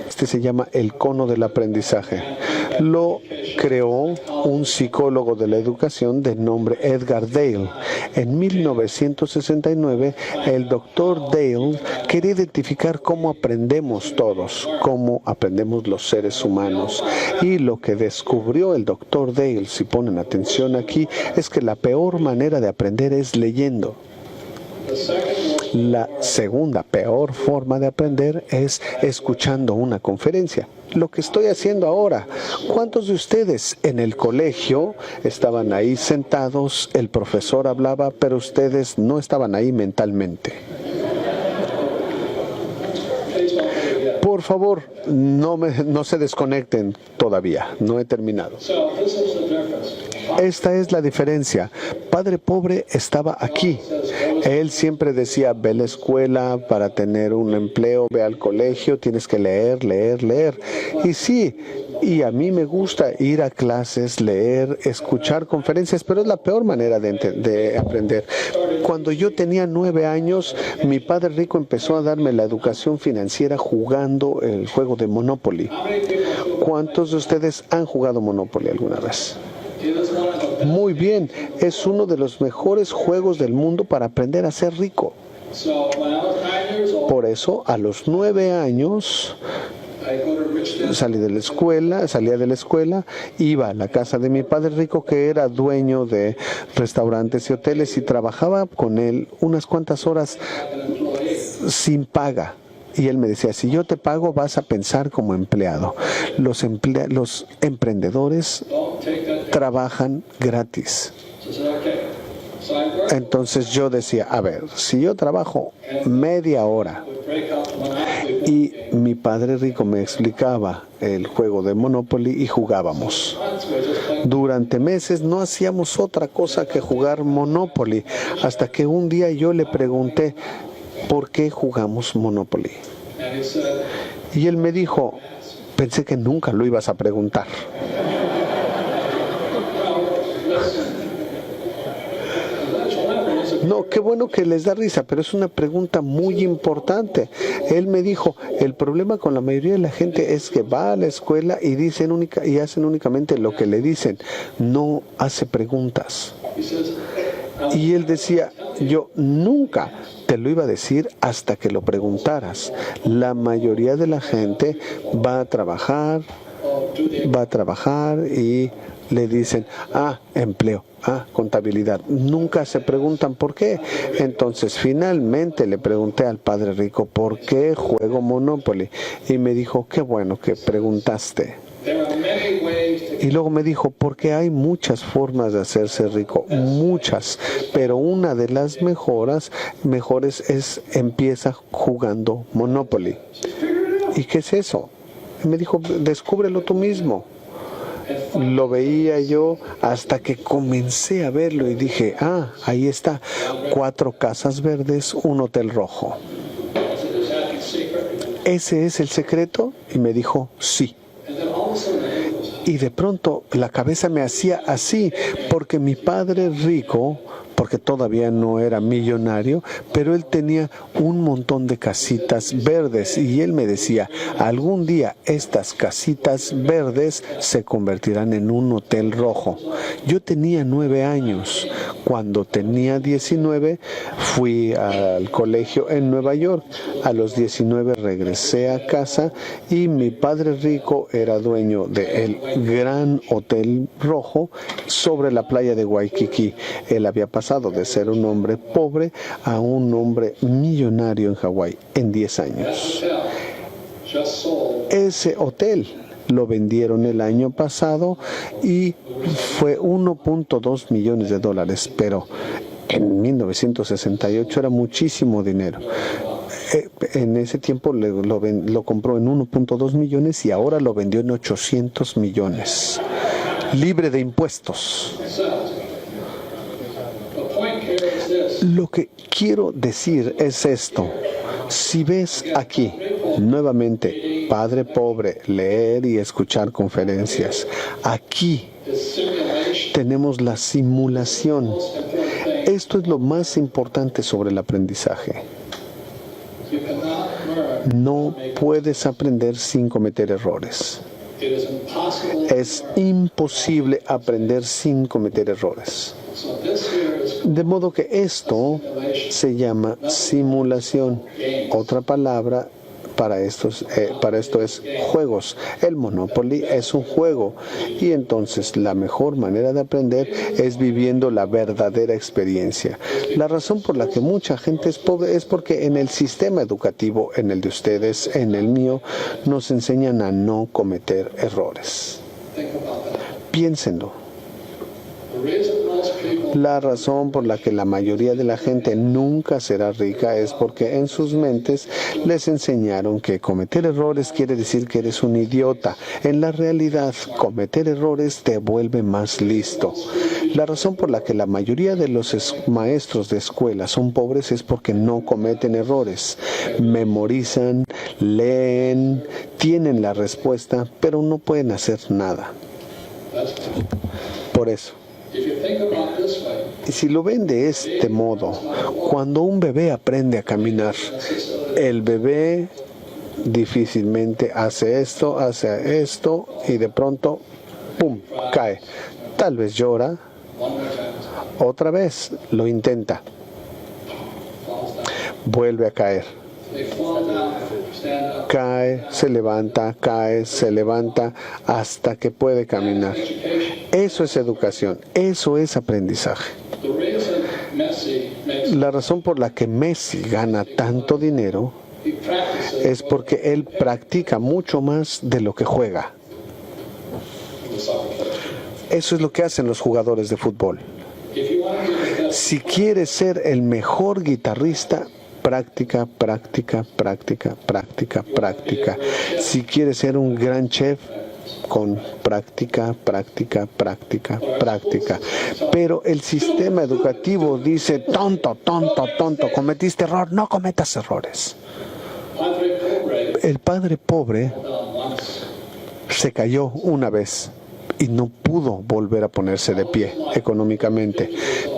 Este se llama el cono del aprendizaje. Lo creó un psicólogo de la educación de nombre Edgar Dale. En 1969, el doctor Dale quería identificar cómo aprendemos todos, cómo aprendemos los seres humanos. Y lo que descubrió el doctor Dale, si ponen atención aquí, es que la peor manera de aprender es leyendo. La segunda peor forma de aprender es escuchando una conferencia. Lo que estoy haciendo ahora. ¿Cuántos de ustedes en el colegio estaban ahí sentados, el profesor hablaba, pero ustedes no estaban ahí mentalmente? Por favor, no se desconecten todavía. No he terminado. Esta es la diferencia. Padre Pobre estaba aquí. Él siempre decía, ve a la escuela para tener un empleo, ve al colegio, tienes que leer, leer, leer. Y sí, y a mí me gusta ir a clases, leer, escuchar conferencias, pero es la peor manera de aprender. Cuando yo tenía 9 años, mi padre rico empezó a darme la educación financiera jugando el juego de Monopoly. ¿Cuántos de ustedes han jugado Monopoly alguna vez? Muy bien, es uno de los mejores juegos del mundo para aprender a ser rico. Por eso, a los 9 años, salía de la escuela, iba a la casa de mi padre rico, que era dueño de restaurantes y hoteles, y trabajaba con él unas cuantas horas sin paga. Y él me decía, si yo te pago, vas a pensar como empleado. Los emprendedores trabajan gratis. Entonces yo decía, a ver, si yo trabajo media hora y mi padre rico me explicaba el juego de Monopoly y jugábamos. Durante meses no hacíamos otra cosa que jugar Monopoly, hasta que un día yo le pregunté, ¿por qué jugamos Monopoly? Y él me dijo, pensé que nunca lo ibas a preguntar. No, qué bueno que les da risa, pero es una pregunta muy importante. Él me dijo, el problema con la mayoría de la gente es que va a la escuela y hacen únicamente lo que le dicen, no hace preguntas. Y él decía, yo nunca te lo iba a decir hasta que lo preguntaras. La mayoría de la gente va a trabajar y le dicen, empleo, contabilidad. Nunca se preguntan por qué. Entonces, finalmente le pregunté al padre rico, ¿por qué juego Monopoly? Y me dijo, qué bueno que preguntaste. Y luego me dijo, porque hay muchas formas de hacerse rico, muchas, pero una de las mejores es empieza jugando Monopoly. ¿Y qué es eso? Y me dijo, descúbrelo tú mismo. Lo veía yo hasta que comencé a verlo y dije, ahí está, 4 casas verdes, un hotel rojo. ¿Ese es el secreto? Y me dijo, sí. Y de pronto la cabeza me hacía así, porque mi padre rico, porque todavía no era millonario, pero él tenía un montón de casitas verdes y él me decía, algún día estas casitas verdes se convertirán en un hotel rojo. Yo tenía 9 años. Cuando tenía 19 fui al colegio en Nueva York. A los 19 regresé a casa y mi padre rico era dueño del gran hotel rojo sobre la playa de Waikiki. Él había pasado de ser un hombre pobre a un hombre millonario en Hawái en 10 años. Ese hotel lo vendieron el año pasado y fue $1.2 millones, pero en 1968 era muchísimo dinero. En ese tiempo lo compró en 1.2 millones y ahora lo vendió en 800 millones, libre de impuestos. Lo que quiero decir es esto. Si ves aquí, nuevamente, Padre Pobre, leer y escuchar conferencias, aquí tenemos la simulación. Esto es lo más importante sobre el aprendizaje. No puedes aprender sin cometer errores. Es imposible aprender sin cometer errores. De modo que esto se llama simulación. Otra palabra para esto es juegos. El Monopoly es un juego. Y entonces la mejor manera de aprender es viviendo la verdadera experiencia. La razón por la que mucha gente es pobre es porque en el sistema educativo, en el de ustedes, en el mío, nos enseñan a no cometer errores. Piénsenlo. La razón por la que la mayoría de la gente nunca será rica es porque en sus mentes les enseñaron que cometer errores quiere decir que eres un idiota. En la realidad, cometer errores te vuelve más listo. La razón por la que la mayoría de los maestros de escuela son pobres es porque no cometen errores. Memorizan, leen, tienen la respuesta, pero no pueden hacer nada. Por eso. Y si lo ven de este modo, cuando un bebé aprende a caminar, el bebé difícilmente hace esto y de pronto, ¡pum!, cae. Tal vez llora, otra vez lo intenta, vuelve a caer. Cae, se levanta hasta que puede caminar. Eso es educación, eso es aprendizaje. La razón por la que Messi gana tanto dinero es porque él practica mucho más de lo que juega. Eso es lo que hacen los jugadores de fútbol. Si quieres ser el mejor guitarrista, práctica. Si quieres ser un gran chef, con práctica. Pero el sistema educativo dice, tonto, cometiste error, no cometas errores. El padre pobre se cayó una vez y no pudo volver a ponerse de pie económicamente.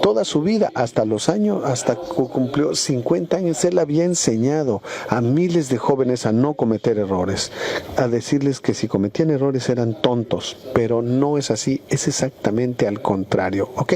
Toda su vida, hasta que cumplió 50 años, él había enseñado a miles de jóvenes a no cometer errores, a decirles que si cometían errores eran tontos, pero no es así, es exactamente al contrario, ¿ok?